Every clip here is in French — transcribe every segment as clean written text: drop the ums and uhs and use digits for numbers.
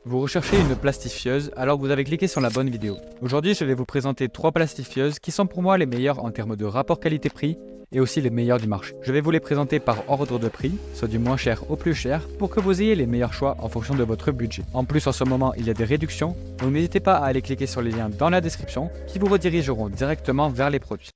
Vous recherchez une plastifieuse alors que vous avez cliqué sur la bonne vidéo. Aujourd'hui, je vais vous présenter 3 plastifieuses qui sont pour moi les meilleures en termes de rapport qualité-prix et aussi les meilleures du marché. Je vais vous les présenter par ordre de prix, soit du moins cher au plus cher, pour que vous ayez les meilleurs choix en fonction de votre budget. En plus, en ce moment, il y a des réductions, donc n'hésitez pas à aller cliquer sur les liens dans la description qui vous redirigeront directement vers les produits.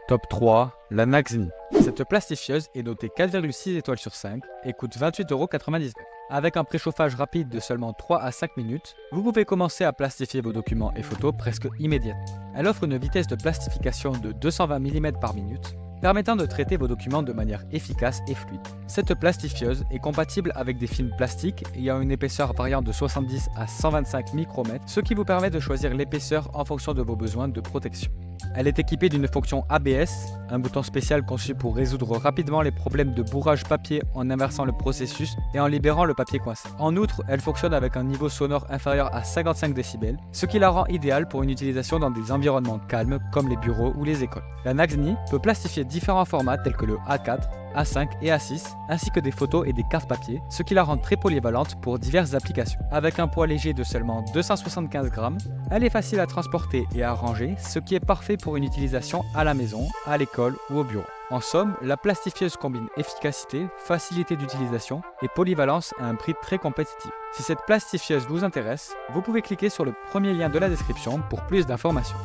Top 3, la Naxni. Cette plastifieuse est notée 4,6 étoiles sur 5 et coûte 28,99 €. Avec un préchauffage rapide de seulement 3 à 5 minutes, vous pouvez commencer à plastifier vos documents et photos presque immédiatement. Elle offre une vitesse de plastification de 220 mm par minute, permettant de traiter vos documents de manière efficace et fluide. Cette plastifieuse est compatible avec des films plastiques ayant une épaisseur variant de 70 à 125 micromètres, ce qui vous permet de choisir l'épaisseur en fonction de vos besoins de protection. Elle est équipée d'une fonction ABS, un bouton spécial conçu pour résoudre rapidement les problèmes de bourrage papier en inversant le processus et en libérant le papier coincé. En outre, elle fonctionne avec un niveau sonore inférieur à 55 décibels, ce qui la rend idéale pour une utilisation dans des environnements calmes comme les bureaux ou les écoles. La Naxni peut plastifier différents formats tels que le A4, A5 et A6, ainsi que des photos et des cartes papier, ce qui la rend très polyvalente pour diverses applications. Avec un poids léger de seulement 275 grammes, elle est facile à transporter et à ranger, ce qui est parfait pour une utilisation à la maison, à l'école ou au bureau. En somme, la plastifieuse combine efficacité, facilité d'utilisation et polyvalence à un prix très compétitif. Si cette plastifieuse vous intéresse, vous pouvez cliquer sur le premier lien de la description pour plus d'informations.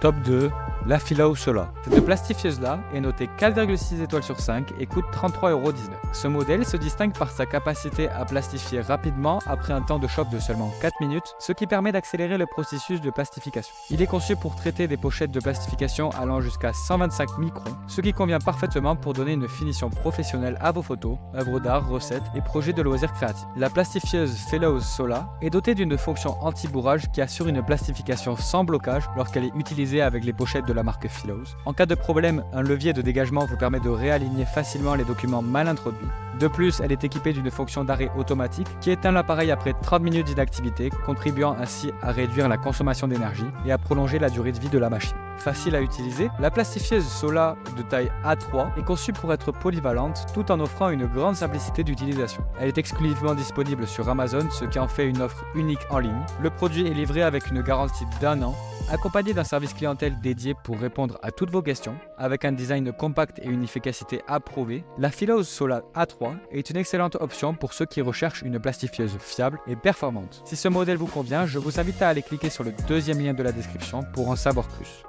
Top 2, la Philo Sola. Cette plastifieuse-là est notée 4,6 étoiles sur 5 et coûte 33,19 €. Ce modèle se distingue par sa capacité à plastifier rapidement après un temps de chauffe de seulement 4 minutes, ce qui permet d'accélérer le processus de plastification. Il est conçu pour traiter des pochettes de plastification allant jusqu'à 125 microns, ce qui convient parfaitement pour donner une finition professionnelle à vos photos, œuvres d'art, recettes et projets de loisirs créatifs. La plastifieuse Philo Sola est dotée d'une fonction anti-bourrage qui assure une plastification sans blocage lorsqu'elle est utilisée avec les pochettes de la marque Philos. En cas de problème, un levier de dégagement vous permet de réaligner facilement les documents mal introduits. De plus, elle est équipée d'une fonction d'arrêt automatique qui éteint l'appareil après 30 minutes d'inactivité, contribuant ainsi à réduire la consommation d'énergie et à prolonger la durée de vie de la machine. Facile à utiliser, la plastifieuse Sola de taille A3 est conçue pour être polyvalente tout en offrant une grande simplicité d'utilisation. Elle est exclusivement disponible sur Amazon, ce qui en fait une offre unique en ligne. Le produit est livré avec une garantie d'1 an, accompagné d'un service clientèle dédié pour répondre à toutes vos questions. Avec un design compact et une efficacité approuvée, la Philos Sola A3 est une excellente option pour ceux qui recherchent une plastifieuse fiable et performante. Si ce modèle vous convient, je vous invite à aller cliquer sur le deuxième lien de la description pour en savoir plus.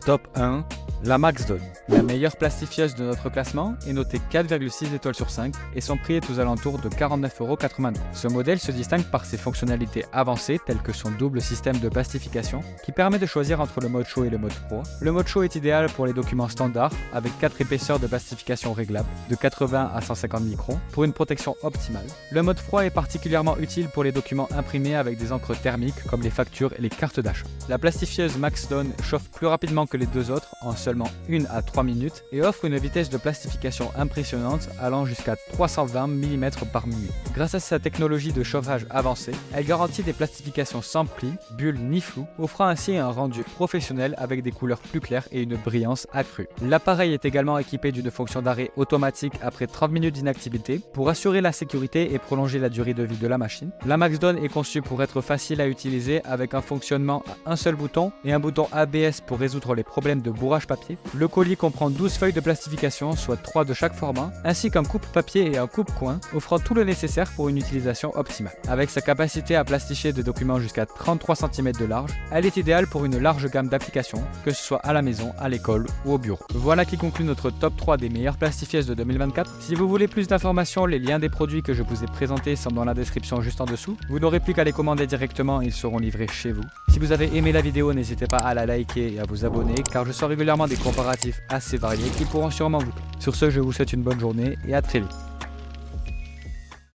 Top 1, la Maxdon. La meilleure plastifieuse de notre classement est notée 4,6 étoiles sur 5 et son prix est aux alentours de 49,82 €. Ce modèle se distingue par ses fonctionnalités avancées telles que son double système de plastification qui permet de choisir entre le mode chaud et le mode froid. Le mode chaud est idéal pour les documents standards avec 4 épaisseurs de plastification réglables de 80 à 150 microns pour une protection optimale. Le mode froid est particulièrement utile pour les documents imprimés avec des encres thermiques comme les factures et les cartes d'achat. La plastifieuse Maxdon chauffe plus rapidement que les deux autres en seulement 1 à 3 minutes et offre une vitesse de plastification impressionnante allant jusqu'à 320 mm par minute. Grâce à sa technologie de chauffage avancée, elle garantit des plastifications sans plis, bulles ni flou, offrant ainsi un rendu professionnel avec des couleurs plus claires et une brillance accrue. L'appareil est également équipé d'une fonction d'arrêt automatique après 30 minutes d'inactivité pour assurer la sécurité et prolonger la durée de vie de la machine. La Maxdon est conçue pour être facile à utiliser avec un fonctionnement à un seul bouton et un bouton ABS pour résoudre les problèmes de bourrage papier. Le colis comprend 12 feuilles de plastification, soit 3 de chaque format, ainsi qu'un coupe-papier et un coupe-coin, offrant tout le nécessaire pour une utilisation optimale. Avec sa capacité à plastifier des documents jusqu'à 33 cm de large, elle est idéale pour une large gamme d'applications, que ce soit à la maison, à l'école ou au bureau. Voilà qui conclut notre top 3 des meilleures plastifieuses de 2024. Si vous voulez plus d'informations, les liens des produits que je vous ai présentés sont dans la description juste en dessous. Vous n'aurez plus qu'à les commander directement et ils seront livrés chez vous. Si vous avez aimé la vidéo, n'hésitez pas à la liker et à vous abonner, car je sors régulièrement des comparatifs assez variés qui pourront sûrement vous plaire. Sur ce, je vous souhaite une bonne journée et à très vite.